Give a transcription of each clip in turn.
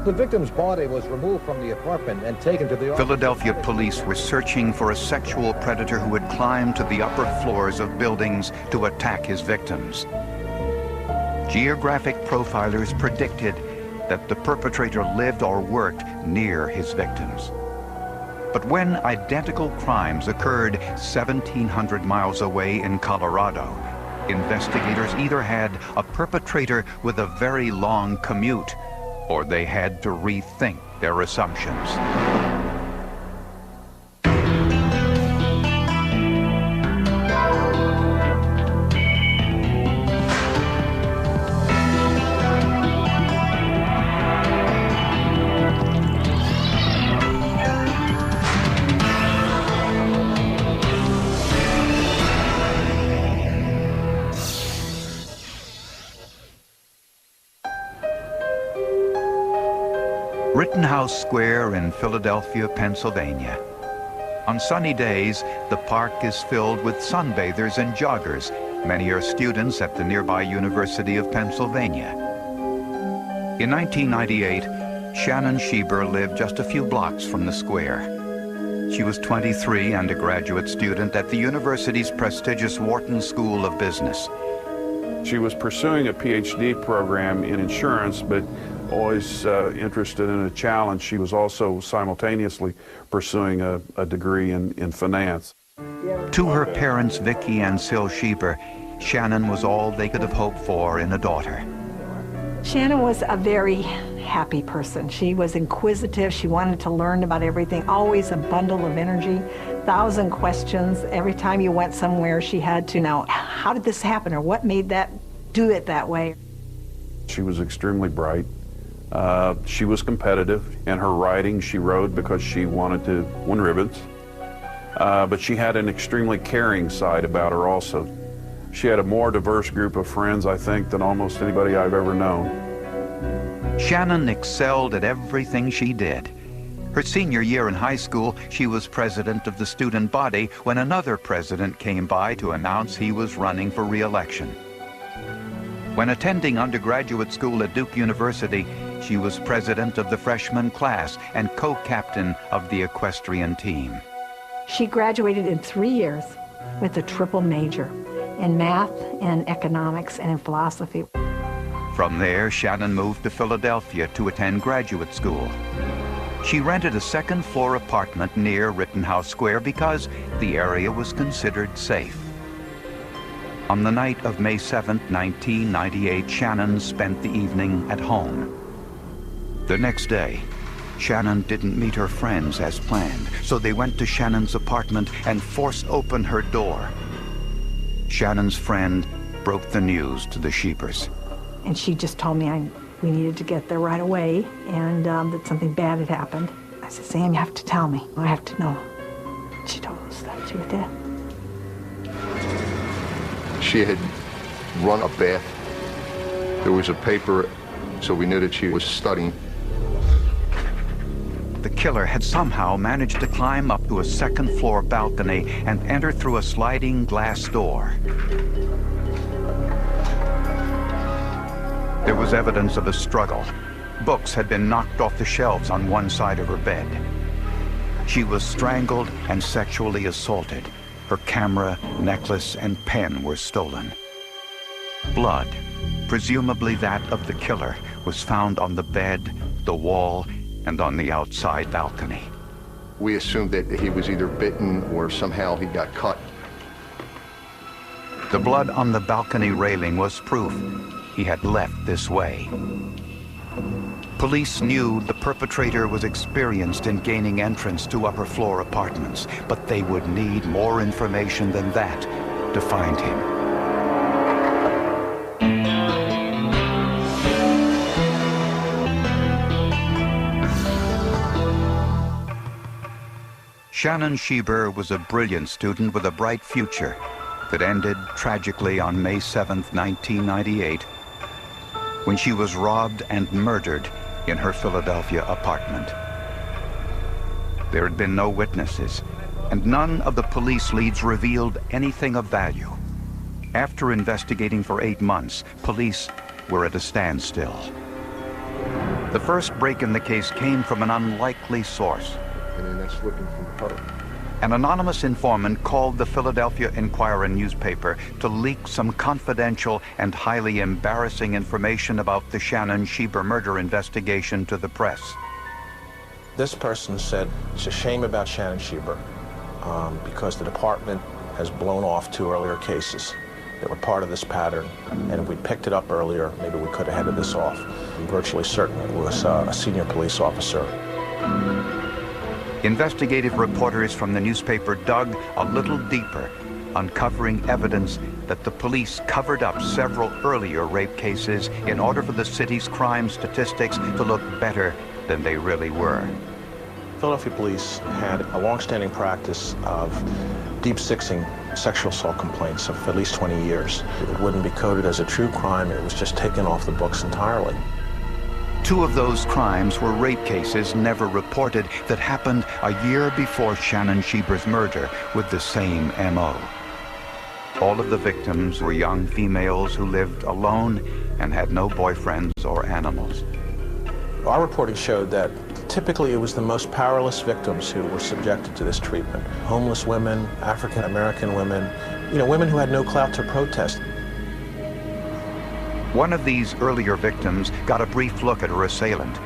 The victim's body was removed from the apartment and taken to the... Philadelphia police were searching for a sexual predator who had climbed to the upper floors of buildings to attack his victims. Geographic profilers predicted that the perpetrator lived or worked near his victims. But when identical crimes occurred 1,700 miles away in Colorado, investigators either had a perpetrator with a very long commute, or they had to rethink their assumptions. Rittenhouse Square in Philadelphia, Pennsylvania. On sunny days, the park is filled with sunbathers and joggers. Many are students at the nearby University of Pennsylvania. In 1998, Shannon Schieber lived just a few blocks from the square. She was 23 and a graduate student at the university's prestigious Wharton School of Business. She was pursuing a PhD program in insurance, but always interested in a challenge. She was also simultaneously pursuing a degree in finance. To her parents, Vicki and Syl Schieber, Shannon was all they could have hoped for in a daughter. Shannon was a very happy person. She was inquisitive. She wanted to learn about everything, always a bundle of energy, 1,000 questions. Every time you went somewhere, she had to know, how did this happen, or what made that do it that way? She was extremely bright. She was competitive. In her writing, she wrote because she wanted to win ribbons. But she had an extremely caring side about her also. She had a more diverse group of friends, I think, than almost anybody I've ever known. Shannon excelled at everything she did. Her senior year in high school, she was president of the student body when another president came by to announce he was running for re-election. When attending undergraduate school at Duke University, she was president of the freshman class and co-captain of the equestrian team. She graduated in 3 years with a triple major in math and economics and in philosophy. From there, Shannon moved to Philadelphia to attend graduate school. She rented a second-floor apartment near Rittenhouse Square because the area was considered safe. On the night of May 7, 1998, Shannon spent the evening at home. The next day, Shannon didn't meet her friends as planned, so they went to Shannon's apartment and forced open her door. Shannon's friend broke the news to the Schiebers. And she just told me we needed to get there right away and that something bad had happened. I said, Sam, you have to tell me. I have to know. She told us that she was dead. She had run a bath. There was a paper, so we knew that she was studying. The killer had somehow managed to climb up to a second-floor balcony and enter through a sliding glass door. There was evidence of a struggle. Books had been knocked off the shelves on one side of her bed. She was strangled and sexually assaulted. Her camera, necklace, and pen were stolen. Blood, presumably that of the killer, was found on the bed, the wall, and on the outside balcony. We assumed that he was either bitten or somehow he got cut. The blood on the balcony railing was proof he had left this way. Police knew the perpetrator was experienced in gaining entrance to upper-floor apartments, but they would need more information than that to find him. Shannon Schieber was a brilliant student with a bright future that ended tragically on May 7, 1998, when she was robbed and murdered in her Philadelphia apartment. There had been no witnesses, and none of the police leads revealed anything of value. After investigating for 8 months, police were at a standstill. The first break in the case came from an unlikely source. And then that's looking from her. An anonymous informant called the Philadelphia Inquirer newspaper to leak some confidential and highly embarrassing information about the Shannon Schieber murder investigation to the press. This person said it's a shame about Shannon Schieber because the department has blown off 2 earlier cases that were part of this pattern, and if we picked it up earlier, maybe we could have headed this off. I'm virtually certain it was a senior police officer. Investigative reporters from the newspaper dug a little deeper, uncovering evidence that the police covered up several earlier rape cases in order for the city's crime statistics to look better than they really were. Philadelphia police had a long-standing practice of deep-sixing sexual assault complaints of at least 20 years. It wouldn't be coded as a true crime, it was just taken off the books entirely. 2 of those crimes were rape cases never reported that happened a year before Shannon Schieber's murder with the same MO. All of the victims were young females who lived alone and had no boyfriends or animals. Our reporting showed that typically it was the most powerless victims who were subjected to this treatment. Homeless women, African-American women, women who had no clout to protest. One of these earlier victims got a brief look at her assailant.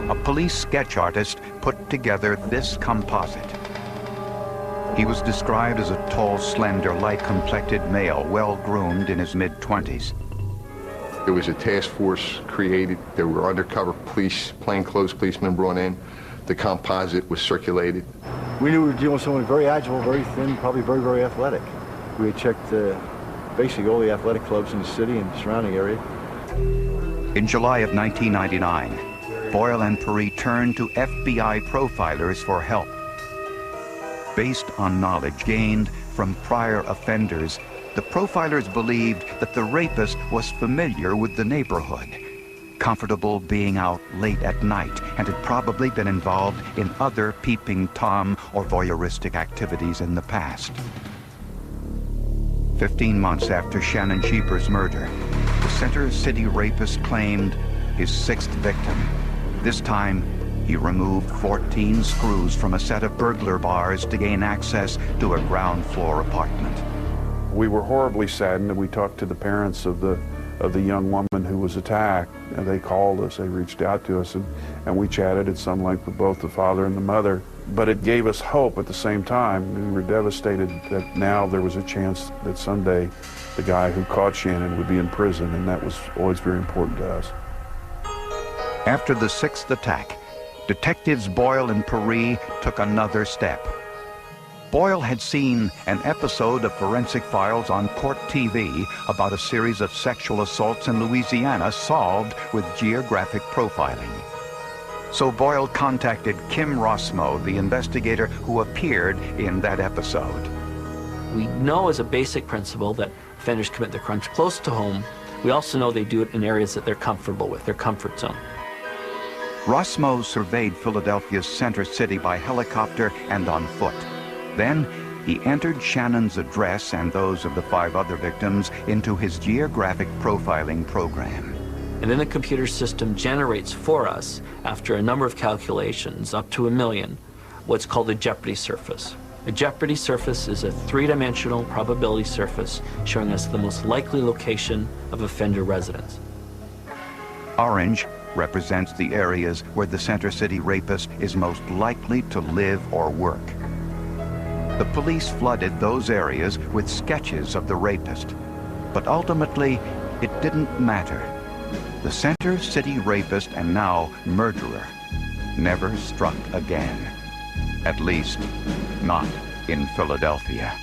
A police sketch artist put together this composite. He was described as a tall, slender, light-complected male, well-groomed in his mid-20s. There was a task force created. There were undercover police, plainclothes policemen brought in. The composite was circulated. We knew we were dealing with someone very agile, very thin, probably very, very athletic. We had checked basically all the athletic clubs in the city and the surrounding area. In July of 1999, Boyle and Perry turned to FBI profilers for help. Based on knowledge gained from prior offenders, the profilers believed that the rapist was familiar with the neighborhood, comfortable being out late at night, and had probably been involved in other peeping Tom or voyeuristic activities in the past. 15 months after Shannon Schieber's murder, the Center City rapist claimed his 6th victim. This time, he removed 14 screws from a set of burglar bars to gain access to a ground floor apartment. We were horribly saddened, and we talked to the parents of the young woman who was attacked, and they called us, they reached out to us, and we chatted at some length with both the father and the mother. But it gave us hope at the same time. We were devastated that now there was a chance that someday the guy who caught Shannon would be in prison, and that was always very important to us. After the 6th attack, Detectives Boyle and Perry took another step. Boyle had seen an episode of Forensic Files on Court TV about a series of sexual assaults in Louisiana solved with geographic profiling. So Boyle contacted Kim Rossmo, the investigator who appeared in that episode. We know as a basic principle that offenders commit their crimes close to home. We also know they do it in areas that they're comfortable with, their comfort zone. Rossmo surveyed Philadelphia's Center City by helicopter and on foot. Then he entered Shannon's address and those of the 5 other victims into his geographic profiling program. And then the computer system generates for us, after a number of calculations, up to 1 million, what's called a jeopardy surface. A jeopardy surface is a 3-dimensional probability surface showing us the most likely location of offender residence. Orange represents the areas where the Center City rapist is most likely to live or work. The police flooded those areas with sketches of the rapist, but ultimately it didn't matter. The Center City rapist and now murderer never struck again, at least not in Philadelphia.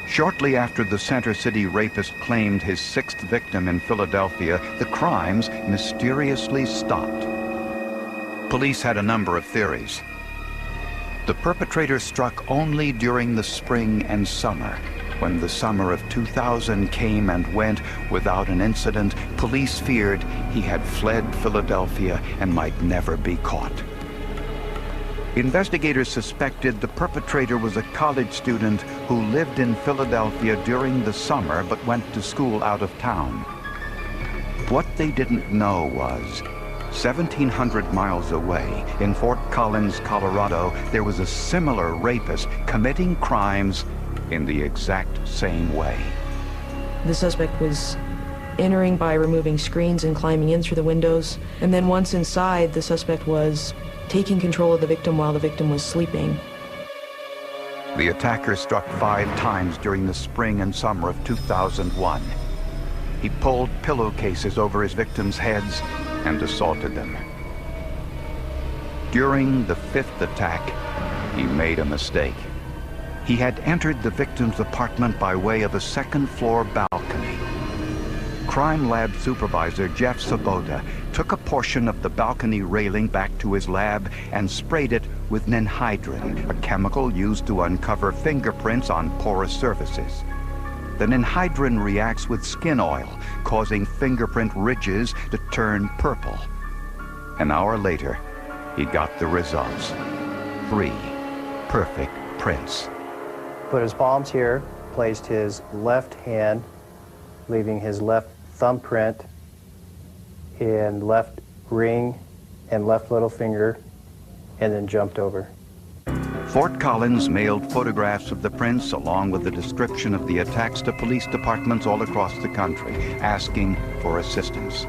Shortly after the Center City rapist claimed his 6th victim in Philadelphia, the crimes mysteriously stopped. Police had a number of theories. The perpetrator struck only during the spring and summer. When the summer of 2000 came and went without an incident, police feared he had fled Philadelphia and might never be caught. Investigators suspected the perpetrator was a college student who lived in Philadelphia during the summer but went to school out of town. What they didn't know was 1,700 miles away, in Fort Collins, Colorado, there was a similar rapist committing crimes in the exact same way. The suspect was entering by removing screens and climbing in through the windows. And then once inside, the suspect was taking control of the victim while the victim was sleeping. The attacker struck 5 times during the spring and summer of 2001. He pulled pillowcases over his victims' heads and assaulted them. During the 5th attack, he made a mistake. He had entered the victim's apartment by way of a second-floor balcony. Crime Lab Supervisor Jeff Sabota took a portion of the balcony railing back to his lab and sprayed it with ninhydrin, a chemical used to uncover fingerprints on porous surfaces. The ninhydrin reacts with skin oil, causing fingerprint ridges to turn purple. An hour later, he got the results. 3 perfect prints. Put his palms here, placed his left hand, leaving his left thumbprint in left ring and left little finger, and then jumped over. Fort Collins mailed photographs of the prints along with a description of the attacks to police departments all across the country, asking for assistance.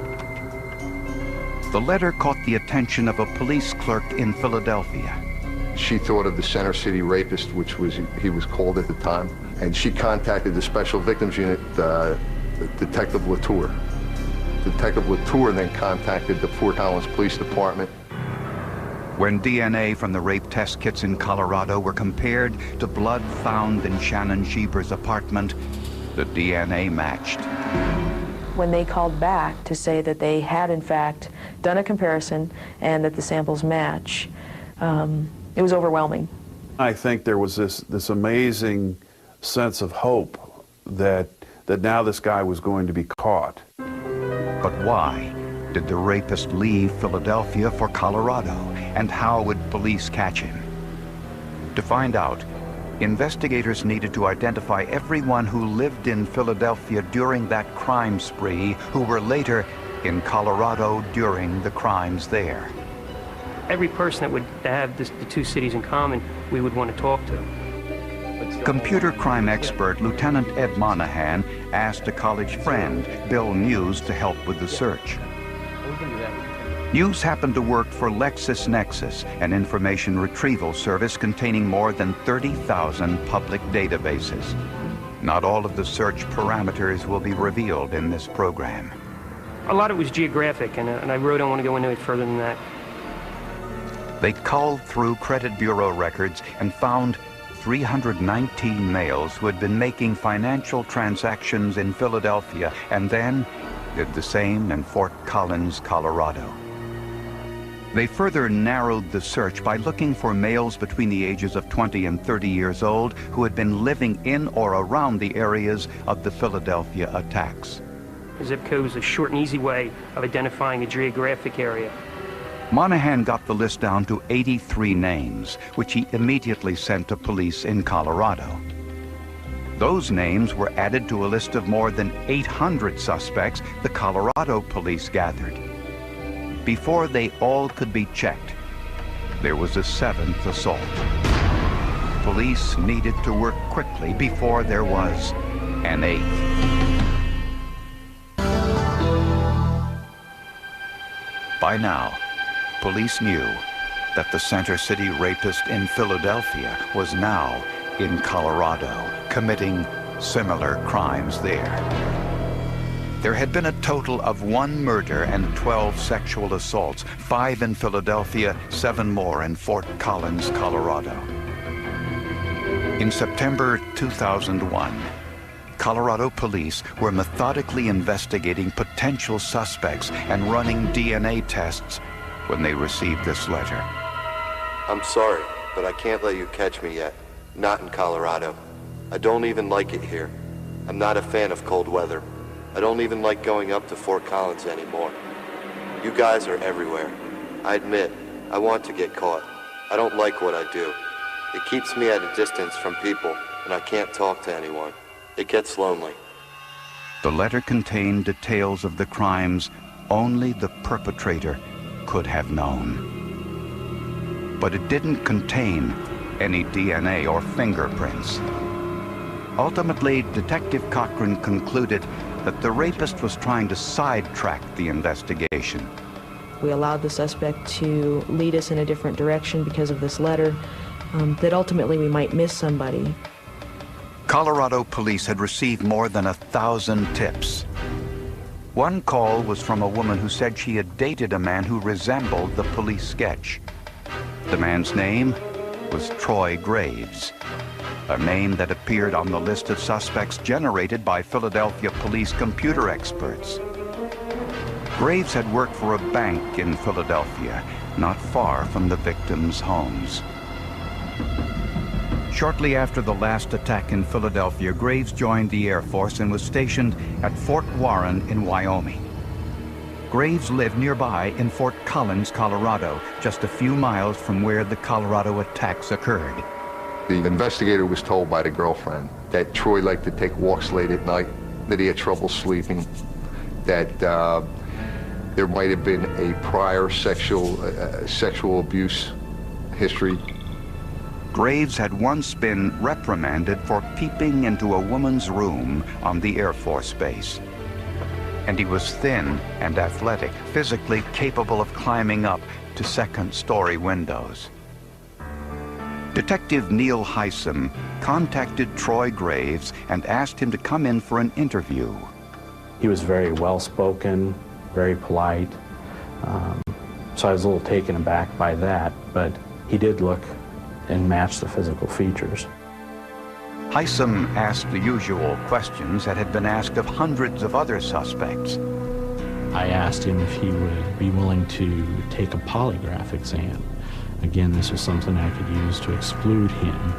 The letter caught the attention of a police clerk in Philadelphia. She thought of the Center City Rapist, which he was called at the time, and she contacted the Special Victims Unit, Detective Latour. Detective Latour then contacted the Fort Collins Police Department. When DNA from the rape test kits in Colorado were compared to blood found in Shannon Schieber's apartment, the DNA matched. When they called back to say that they had, in fact, done a comparison and that the samples match, it was overwhelming. I think there was this amazing sense of hope that now this guy was going to be caught. But why did the rapist leave Philadelphia for Colorado, and how would police catch him? To find out, investigators needed to identify everyone who lived in Philadelphia during that crime spree, who were later in Colorado during the crimes there. Every person that would have the 2 cities in common, we would want to talk to. Computer crime expert Lieutenant Ed Monahan asked a college friend, Bill Muse, to help with the search. Muse happened to work for LexisNexis, an information retrieval service containing more than 30,000 public databases. Not all of the search parameters will be revealed in this program. A lot of it was geographic, and I really don't want to go into it further than that. They culled through credit bureau records and found 319 males who had been making financial transactions in Philadelphia and then did the same in Fort Collins, Colorado. They further narrowed the search by looking for males between the ages of 20 and 30 years old who had been living in or around the areas of the Philadelphia attacks. The zip code is a short and easy way of identifying a geographic area. Monahan got the list down to 83 names, which he immediately sent to police in Colorado. Those names were added to a list of more than 800 suspects the Colorado police gathered. Before they all could be checked, there was a 7th assault. Police needed to work quickly before there was an 8th. By now, police knew that the Center City Rapist in Philadelphia was now in Colorado, committing similar crimes there. There had been a total of 1 murder and 12 sexual assaults, 5 in Philadelphia, 7 more in Fort Collins, Colorado. In September 2001, Colorado police were methodically investigating potential suspects and running DNA tests when they received this letter. I'm sorry, but I can't let you catch me yet. Not in Colorado. I don't even like it here. I'm not a fan of cold weather. I don't even like going up to Fort Collins anymore. You guys are everywhere. I admit, I want to get caught. I don't like what I do. It keeps me at a distance from people, and I can't talk to anyone. It gets lonely. The letter contained details of the crimes only the perpetrator could have known. But it didn't contain any DNA or fingerprints. Ultimately, Detective Cochran concluded that the rapist was trying to sidetrack the investigation. We allowed the suspect to lead us in a different direction because of this letter, that ultimately we might miss somebody. Colorado police had received more than 1,000 tips. One call was from a woman who said she had dated a man who resembled the police sketch. The man's name was Troy Graves, a name that appeared on the list of suspects generated by Philadelphia police computer experts. Graves had worked for a bank in Philadelphia, not far from the victims' homes. Shortly after the last attack in Philadelphia, Graves joined the Air Force and was stationed at Fort Warren in Wyoming. Graves lived nearby in Fort Collins, Colorado, just a few miles from where the Colorado attacks occurred. The investigator was told by the girlfriend that Troy liked to take walks late at night, that he had trouble sleeping, that there might have been a prior sexual abuse history. Graves had once been reprimanded for peeping into a woman's room on the Air Force Base. And he was thin and athletic, physically capable of climbing up to second-story windows. Detective Neil Hysom contacted Troy Graves and asked him to come in for an interview. He was very well-spoken, very polite, so I was a little taken aback by that, but he did look and match the physical features. Hysom asked the usual questions that had been asked of hundreds of other suspects. I asked him if he would be willing to take a polygraph exam. Again, this was something I could use to exclude him,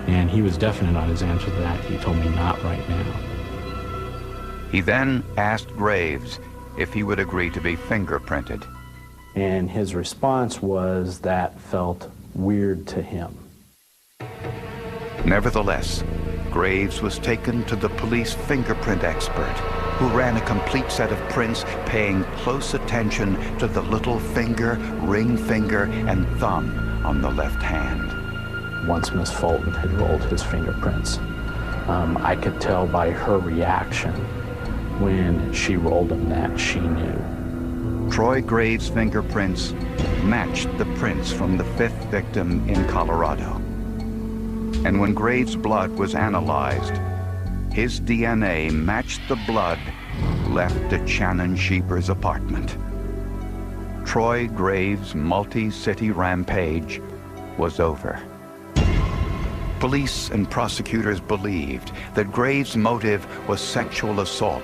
and he was definite on his answer to that. He told me not right now. He then asked Graves if he would agree to be fingerprinted. And his response was that felt weird to him. Nevertheless, Graves was taken to the police fingerprint expert, who ran a complete set of prints, paying close attention to the little finger, ring finger, and thumb on the left hand. Once Miss Fulton had rolled his fingerprints, I could tell by her reaction when she rolled them that she knew. Troy Graves' fingerprints matched the prints from the 5th victim in Colorado. And when Graves' blood was analyzed, his DNA matched the blood left at Shannon Schieber's apartment. Troy Graves' multi-city rampage was over. Police and prosecutors believed that Graves' motive was sexual assault,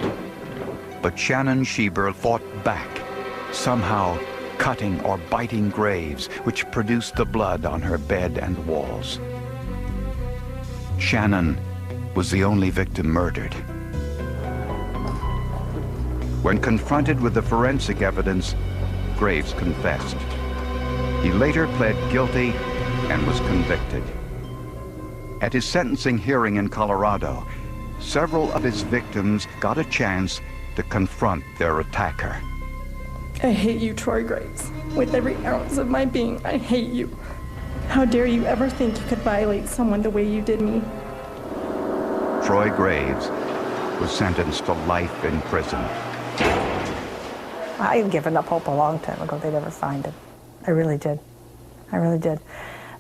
but Shannon Schieber fought back, somehow cutting or biting Graves, which produced the blood on her bed and walls. Shannon was the only victim murdered. When confronted with the forensic evidence, Graves confessed. He later pled guilty and was convicted. At his sentencing hearing in Colorado, several of his victims got a chance to confront their attacker. I hate you, Troy Graves. With every ounce of my being, I hate you. How dare you ever think you could violate someone the way you did me? Troy Graves was sentenced to life in prison. I had given up hope a long time ago they'd ever find him. I really did. I really did.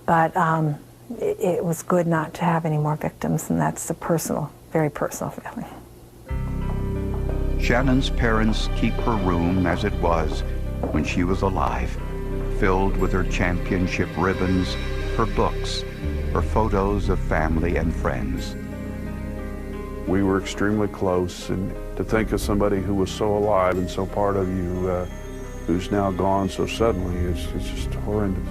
But it was good not to have any more victims, and that's a personal, very personal feeling. Shannon's parents keep her room as it was when she was alive, filled with her championship ribbons, her books, her photos of family and friends. We were extremely close, and to think of somebody who was so alive and so part of you who's now gone so suddenly, it's just horrendous.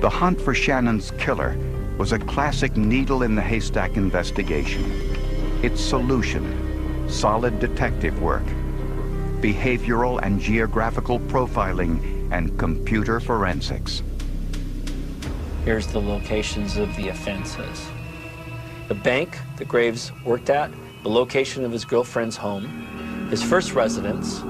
The hunt for Shannon's killer was a classic needle in the haystack investigation. Its solution, solid detective work, behavioral and geographical profiling, and computer forensics. Here's the locations of the offenses. The bank that Graves worked at, the location of his girlfriend's home, his first residence.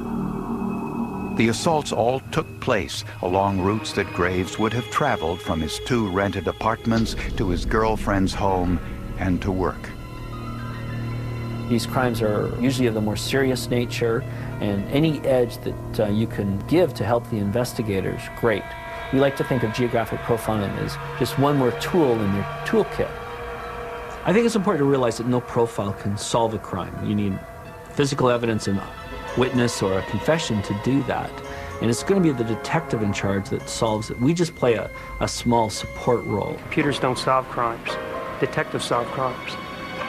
The assaults all took place along routes that Graves would have traveled from his 2 rented apartments to his girlfriend's home and to work. These crimes are usually of the more serious nature, and any edge that you can give to help the investigators, great. We like to think of geographic profiling as just one more tool in your toolkit. I think it's important to realize that no profile can solve a crime. You need physical evidence and witness or a confession to do that. And it's going to be the detective in charge that solves it. We just play a small support role. Computers don't solve crimes. Detectives solve crimes.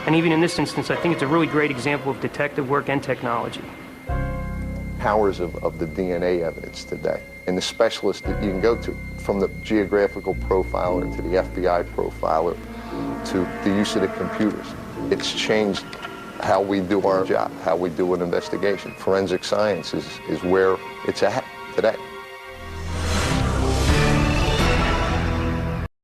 And even in this instance, I think it's a really great example of detective work and technology. Powers of the DNA evidence today, and the specialists that you can go to, from the geographical profiler to the FBI profiler to the use of the computers. It's changed how we do our job, how we do an investigation. Forensic science is where it's at today.